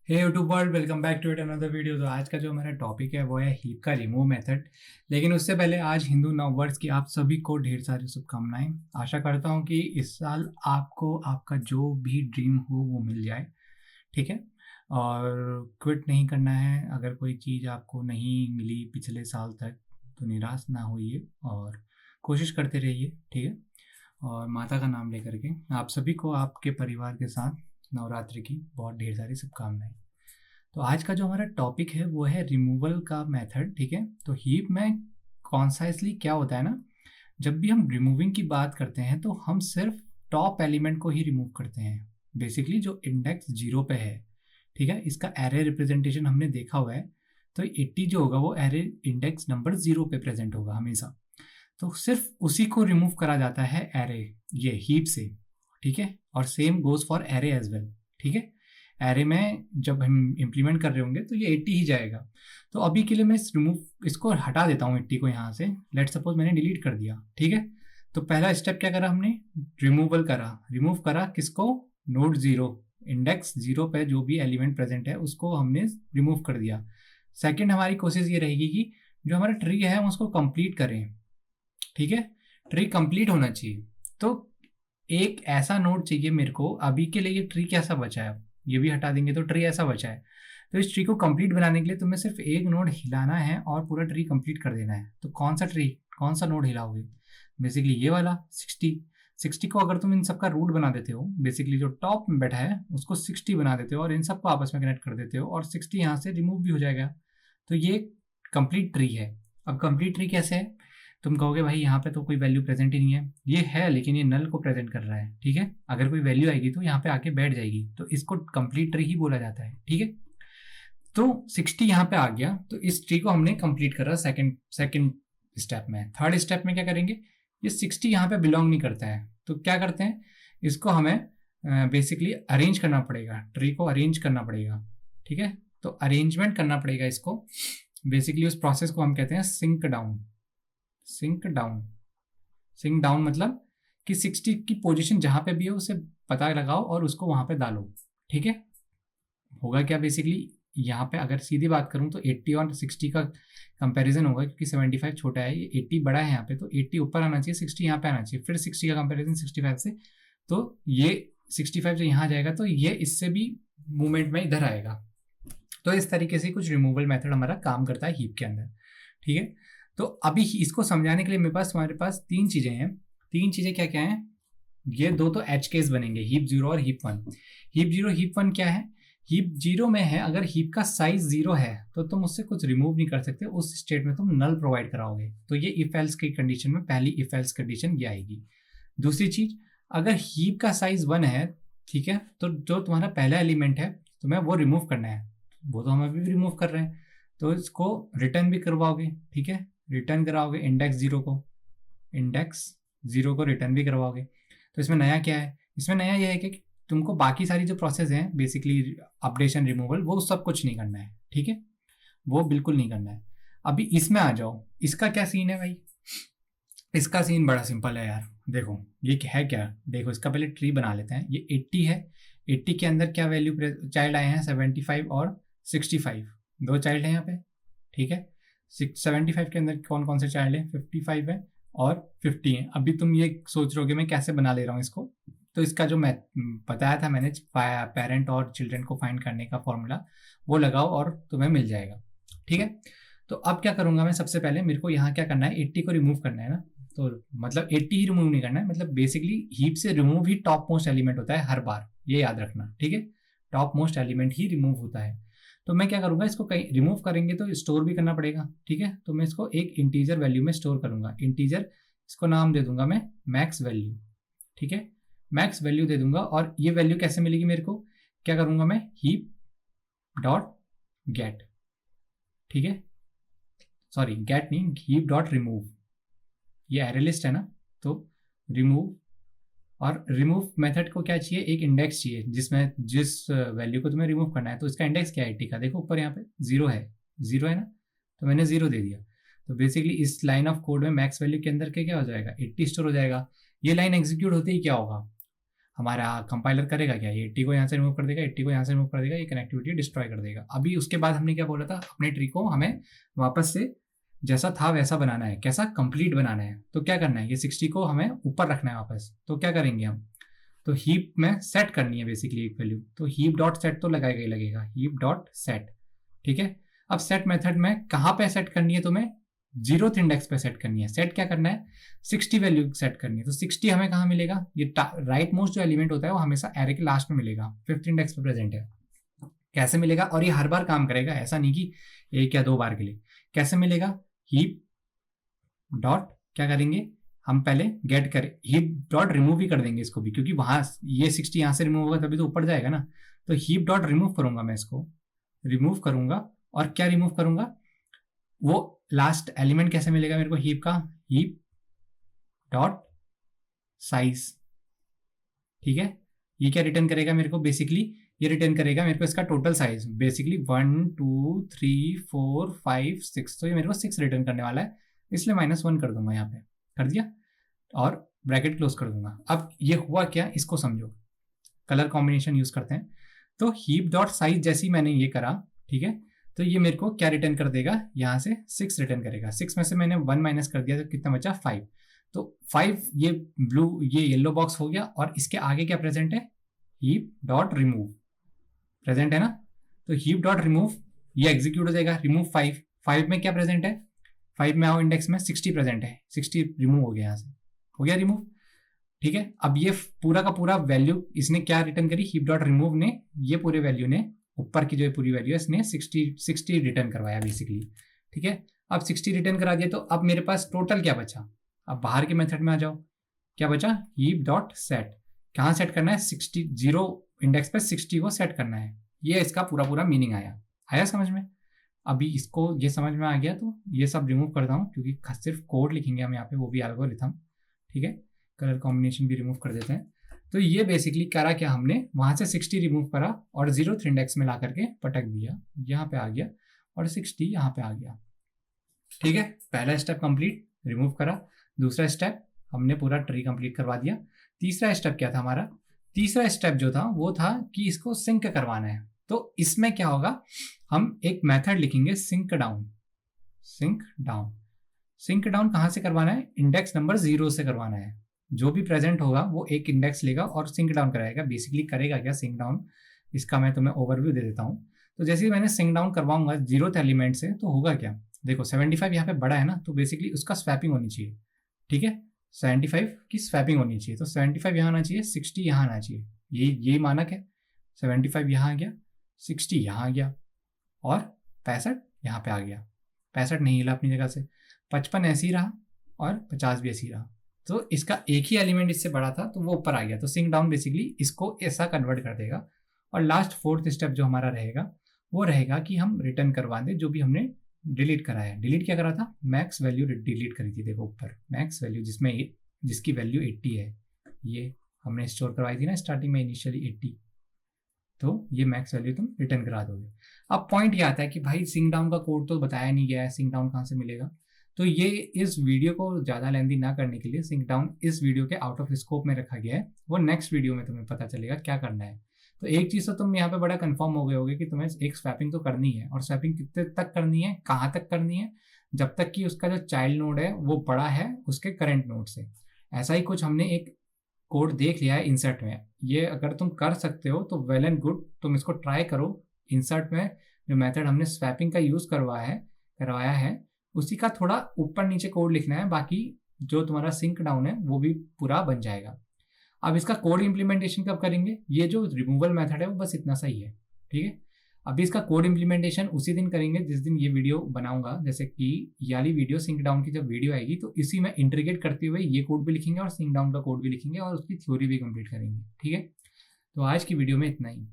Hey YouTube world, welcome back to it another video. तो आज का जो हमारा टॉपिक है वो है हीप का रिमूव मेथड। लेकिन उससे पहले आज हिंदू नववर्ष की आप सभी को ढेर सारी शुभकामनाएं। आशा करता हूं कि इस साल आपको आपका जो भी ड्रीम हो वो मिल जाए। ठीक है। और क्विट नहीं करना है। अगर कोई चीज़ आपको नहीं मिली पिछले साल तक तो निराश ना होइए और कोशिश करते रहिए। ठीक है। और माता का नाम लेकर के आप सभी को आपके परिवार के साथ नवरात्रि की बहुत ढेर सारी शुभकामनाएं। तो आज का जो हमारा टॉपिक है वो है रिमूवल का मेथड। ठीक है। तो हीप में कॉन्साइसली क्या होता है ना, जब भी हम रिमूविंग की बात करते हैं तो हम सिर्फ टॉप एलिमेंट को ही रिमूव करते हैं, बेसिकली जो इंडेक्स 0 पे है। ठीक है। इसका एरे रिप्रेजेंटेशन हमने देखा हुआ है। तो 80 जो होगा वो एरे इंडेक्स नंबर 0 पे प्रेजेंट होगा हमेशा। तो सिर्फ उसी को रिमूव करा जाता है एरे, ये हीप से। ठीक है। और same goes for array as well. ठीक है। एरे में जब हम इम्प्लीमेंट कर रहे होंगे तो ये 80 ही जाएगा। तो अभी के लिए मैं इसको हटा देता हूँ 80 को यहाँ से। लेट सपोज मैंने डिलीट कर दिया। ठीक है। तो पहला स्टेप क्या करा हमने, रिमूवल करा। रिमूव करा किसको, नोड 0, इंडेक्स 0 पे जो भी एलिमेंट प्रेजेंट है उसको हमने रिमूव कर दिया। सेकेंड हमारी कोशिश ये रहेगी कि जो हमारा ट्री है हम उसको कंप्लीट करें। ठीक है। ट्री कंप्लीट होना चाहिए। तो एक ऐसा नोड चाहिए मेरे को। अभी के लिए ये ट्री कैसा बचा है, ये भी हटा देंगे तो ट्री ऐसा बचा है। तो इस ट्री को कंप्लीट बनाने के लिए तुम्हें सिर्फ एक नोड हिलाना है और पूरा ट्री कंप्लीट कर देना है। तो कौन सा ट्री, कौन सा नोड हिलाओगे, बेसिकली ये वाला 60 को अगर तुम इन सबका रूट बना देते हो, बेसिकली जो टॉप में बैठा है उसको 60 बना देते हो और इन सबको आपस में कनेक्ट कर देते हो और 60 यहाँ से रिमूव भी हो जाएगा। तो ये कंप्लीट ट्री है। अब कंप्लीट ट्री कैसे है, तुम कहोगे भाई यहाँ पे तो कोई वैल्यू प्रेजेंट ही नहीं है। ये है लेकिन ये नल को प्रेजेंट कर रहा है। ठीक है। अगर कोई वैल्यू आएगी तो यहाँ पे आके बैठ जाएगी, तो इसको कंप्लीट ट्री ही बोला जाता है। ठीक है। तो 60 यहाँ पे आ गया, तो इस ट्री को हमने कंप्लीट करा सेकंड स्टेप में। थर्ड स्टेप में क्या करेंगे, ये 60 यहाँ पे बिलोंग नहीं करता है तो क्या करते हैं, इसको हमें बेसिकली अरेंज करना पड़ेगा, ट्री को अरेंज करना पड़ेगा। ठीक है। तो अरेंजमेंट करना पड़ेगा इसको। बेसिकली उस प्रोसेस को हम कहते हैं sync down. Sync down, sync down मतलब कि 60 की पोजीशन जहां पे भी है उसे पता लगाओ और उसको वहां पे डालो। ठीक है। होगा क्या, बेसिकली यहाँ पे अगर सीधी बात करूं तो 80 और 60 का कंपैरिजन होगा, क्योंकि 75 छोटा है, ये 80 बड़ा है यहाँ पे। तो 80 ऊपर आना चाहिए, 60 यहाँ पे आना चाहिए, फिर 60 का कंपैरिजन 65 से। तो ये 65 जो यहाँ जाएगा तो ये इससे भी मूवमेंट में इधर आएगा। तो इस तरीके से कुछ रिमूवल मेथड हमारा काम करता है हीप के अंदर। ठीक है। तो अभी इसको समझाने के लिए मेरे पास, तुम्हारे पास तीन चीजें हैं। तीन चीजें क्या क्या हैं, ये दो तो एच केस बनेंगे, हीप 0 और हीप 1। हीप 0 हीप 1 क्या है, हीप 0 में है अगर हीप का साइज 0 है तो तुम उससे कुछ रिमूव नहीं कर सकते, उस स्टेट में तुम नल प्रोवाइड कराओगे। तो ये इफ एल्स की कंडीशन में पहली इफ एल्स कंडीशन ये आएगी। दूसरी चीज, अगर हीप का साइज 1 है, ठीक है, तो जो तुम्हारा पहला एलिमेंट है तुम्हें वो रिमूव करना है, वो तो हम अभी भी रिमूव कर रहे हैं, तो इसको रिटर्न भी करवाओगे। ठीक है। रिटर्न कराओगे इंडेक्स 0 को, इंडेक्स 0 को रिटर्न भी करवाओगे। तो इसमें नया क्या है, इसमें नया यह है कि तुमको बाकी सारी जो प्रोसेस हैं, बेसिकली अपडेशन रिमूवल, वो सब कुछ नहीं करना है। ठीक है। वो बिल्कुल नहीं करना है। अभी इसमें आ जाओ, इसका क्या सीन है भाई। इसका सीन बड़ा सिंपल है यार। देखो ये है क्या, देखो इसका पहले ट्री बना लेते हैं। ये 80 है, 80 के अंदर क्या वैल्यू चाइल्ड आए हैं, 75 और 65, दो चाइल्ड हैं यहाँ पे। ठीक है। 75 के अंदर कौन कौन से चाइल्ड है, 55 है और 50 है। अभी तुम ये सोच रहे हो कि मैं कैसे बना ले रहा हूँ इसको, तो इसका जो मैं बताया था मैंने, पेरेंट और चिल्ड्रन को फाइंड करने का फॉर्मूला, वो लगाओ और तुम्हें मिल जाएगा। ठीक है। तो अब क्या करूंगा मैं, सबसे पहले मेरे को यहाँ क्या करना है, 80 को रिमूव करना है ना। तो मतलब 80 ही रिमूव नहीं करना है, मतलब बेसिकली हीप से रिमूव ही टॉप मोस्ट एलिमेंट होता है हर बार, ये याद रखना। ठीक है। टॉप मोस्ट एलिमेंट ही रिमूव होता है। तो मैं क्या करूंगा, इसको कहीं रिमूव करेंगे तो स्टोर भी करना पड़ेगा। ठीक है। तो मैं इसको एक इंटीजर वैल्यू में स्टोर करूंगा। इंटीजर, इसको नाम दे दूंगा मैं मैक्स वैल्यू। ठीक है। मैक्स वैल्यू दे दूंगा और ये वैल्यू कैसे मिलेगी मेरे को, क्या करूंगा मैं, हीप डॉट गेट। ठीक है। सॉरी गेट नहीं, हीप डॉट रिमूव, ये एरे लिस्ट है ना, तो रिमूव। और रिमूव मेथड को क्या चाहिए, एक इंडेक्स चाहिए जिसमें जिस वैल्यू को तुम्हें रिमूव करना है। तो इसका इंडेक्स क्या है, 80 का, देखो ऊपर यहाँ पे 0 है, 0 है ना, तो मैंने 0 दे दिया। तो बेसिकली इस लाइन ऑफ कोड में मैक्स वैल्यू के अंदर क्या क्या हो जाएगा, 80 स्टोर हो जाएगा। ये लाइन एग्जीक्यूट होते ही क्या होगा, हमारा कंपाइलर करेगा क्या, ये 80 को यहाँ से रिमूव कर देगा, 80 को यहाँ से रिमूव कर देगा, ये कनेक्टिविटी डिस्ट्रॉय कर देगा। अभी उसके बाद हमने क्या बोला था, अपने ट्री को हमें वापस से जैसा था वैसा बनाना है, कैसा, कंप्लीट बनाना है। तो क्या करना है, ये 60 को हमें ऊपर रखना है वापस। तो क्या करेंगे हम, तो हीप में सेट करनी है बेसिकली एक वैल्यू। तो हीप डॉट सेट तो लगाएगा ही लगेगा, हीप डॉट सेट, ठीक है। अब सेट मेथड में कहाँ पे सेट करनी है, तुम्हें 0th इंडेक्स पे सेट करनी है। सेट क्या करना है, 60 वैल्यू सेट करनी है। तो 60 हमें कहाँ मिलेगा, ये राइट मोस्ट जो एलिमेंट होता है वो हमेशा एरे के लास्ट में मिलेगा, 5th इंडेक्स पे प्रेजेंट है। कैसे मिलेगा, और ये हर बार काम करेगा, ऐसा नहीं कि 1 या 2 बार के लिए। कैसे मिलेगा, हीप डॉट क्या करेंगे हम, पहले गेट करें, हीप डॉट रिमूव ही कर देंगे इसको भी, क्योंकि वहां ये 60 यहाँ से रिमूव होगा तभी तो ऊपर जाएगा ना। तो हीप डॉट रिमूव करूंगा मैं, इसको रिमूव करूंगा। और क्या रिमूव करूंगा, वो लास्ट एलिमेंट कैसे मिलेगा मेरे को हीप का, हीप डॉट साइज, ठीक है। ये क्या रिटर्न करेगा मेरे को, बेसिकली ये रिटर्न करेगा मेरे को इसका टोटल साइज, बेसिकली 1 2 3 4 5 6। तो ये मेरे को 6 रिटर्न करने वाला है, इसलिए -1 कर दूंगा, यहाँ पे कर दिया और ब्रैकेट क्लोज कर दूंगा। अब ये हुआ क्या, इसको समझो, कलर कॉम्बिनेशन यूज करते हैं। तो हीप डॉट साइज जैसी मैंने ये करा, ठीक है, तो ये मेरे को क्या रिटर्न कर देगा, यहाँ से 6 रिटर्न करेगा। 6 में से मैंने 1 माइनस कर दिया तो कितना बचा, 5। तो 5 ये ब्लू, ये येलो बॉक्स हो गया। और इसके आगे क्या प्रेजेंट है, हीप डॉट रिमूव प्रेजेंट है ना। तो हीप डॉट रिमूव ये एग्जीक्यूट हो जाएगा, रिमूव 5। 5 में क्या प्रेजेंट है, 5 में आओ इंडेक्स में 60 प्रेजेंट है, 60 रिमूव हो गया, यहाँ से हो गया रिमूव, ठीक है। अब ये पूरा का पूरा वैल्यू इसने क्या रिटर्न करी, हीप डॉट रिमूव ने ये पूरे वैल्यू ने, ऊपर की जो पूरी वैल्यू है इसने 60 रिटर्न करवाया बेसिकली, ठीक है। अब 60 रिटर्न करा दिया, तो अब मेरे पास टोटल क्या बचा। अब बाहर के मेथड में आ जाओ, क्या बचा, हीप डॉट सेट। कहाँ सेट करना है, 60 0 इंडेक्स पे 60 को सेट करना है। ये इसका पूरा मीनिंग आया समझ में। अभी इसको ये समझ में आ गया, तो ये सब रिमूव करता हूँ, क्योंकि सिर्फ कोड लिखेंगे हम यहाँ पे, वो भी एल्गोरिथम, ठीक है। कलर कॉम्बिनेशन भी रिमूव कर देते हैं। तो ये बेसिकली करा क्या हमने, वहां से 60 रिमूव करा और 0th इंडेक्स में ला करके पटक दिया, यहाँ पे आ गया, और 60 यहाँ पे आ गया, ठीक है। पहला स्टेप कंप्लीट, रिमूव करा। दूसरा स्टेप हमने पूरा ट्री कंप्लीट करवा दिया। तीसरा स्टेप क्या था हमारा, तीसरा स्टेप जो था वो था कि इसको सिंक करवाना है। तो इसमें क्या होगा, हम एक मेथड लिखेंगे sync down. Sync down, sync down कहाँ से करवाना है, इंडेक्स नंबर 0 से करवाना है। जो भी प्रेजेंट होगा वो एक इंडेक्स लेगा और सिंक डाउन कराएगा। बेसिकली करेगा क्या सिंक डाउन, इसका मैं तुम्हें ओवरव्यू दे देता हूँ। तो जैसे ही मैंने सिंक डाउन करवाऊंगा 0th एलिमेंट से, तो होगा क्या, देखो 75 यहाँ पे बड़ा है ना, तो बेसिकली उसका स्वैपिंग होनी चाहिए, ठीक है। 75 की स्वैपिंग होनी चाहिए, तो 75 यहाँ आना चाहिए, 60 यहाँ आना चाहिए। ये मानक है। 75 यहाँ आ गया, 60 यहाँ आ गया, और 65 यहाँ पे आ गया। 65 नहीं हिला अपनी जगह से, 55 ऐसे ही रहा, और 50 भी ऐसे ही रहा। तो इसका एक ही एलिमेंट इससे बड़ा था, तो वो ऊपर आ गया। तो सिंक डाउन बेसिकली इसको ऐसा कन्वर्ट कर देगा। और लास्ट 4th स्टेप जो हमारा रहेगा, वो रहेगा कि हम रिटर्न करवा दें जो भी हमने डिलीट करा है। डिलीट क्या करा था, मैक्स वैल्यू डिलीट करी थी, देखो ऊपर मैक्स वैल्यू, जिसकी वैल्यू 80 है, ये हमने स्टोर करवाई थी ना स्टार्टिंग में इनिशियली 80। तो ये मैक्स वैल्यू तुम रिटर्न करा दोगे। अब पॉइंट ये आता है कि भाई सिंक डाउन का कोड तो बताया नहीं गया है, सिंक डाउन कहाँ से मिलेगा। तो ये इस वीडियो को ज़्यादा लेंथी ना करने के लिए सिंक डाउन इस वीडियो के आउट ऑफ स्कोप में रखा गया है। वो नेक्स्ट वीडियो में तुम्हें पता चलेगा क्या करना है। तो एक चीज़ तो तुम यहाँ पे बड़ा कंफर्म हो गए होगे कि तुम्हें एक स्वैपिंग तो करनी है, और स्वैपिंग कितने तक करनी है, कहाँ तक करनी है, जब तक कि उसका जो चाइल्ड नोड है वो बड़ा है उसके करंट नोड से। ऐसा ही कुछ हमने एक कोड देख लिया है इंसर्ट में। ये अगर तुम कर सकते हो तो वेल एंड गुड, तुम इसको ट्राई करो। इंसर्ट में जो मेथड हमने स्वैपिंग का यूज़ करवाया है उसी का थोड़ा ऊपर नीचे कोड लिखना है, बाकी जो तुम्हारा सिंक डाउन है वो भी पूरा बन जाएगा। अब इसका कोड इम्प्लीमेंटेशन कब करेंगे, ये जो रिमूवल मेथड है वो बस इतना सही है, ठीक है। अभी इसका कोड इम्प्लीमेंटेशन उसी दिन करेंगे जिस दिन ये वीडियो बनाऊंगा। जैसे कि ये वाली वीडियो सिंक डाउन की जब वीडियो आएगी तो इसी में इंटीग्रेट करते हुए ये कोड भी लिखेंगे और सिंक डाउन का कोड भी लिखेंगे और उसकी थ्योरी भी कंप्लीट करेंगे, ठीक है। तो आज की वीडियो में इतना ही।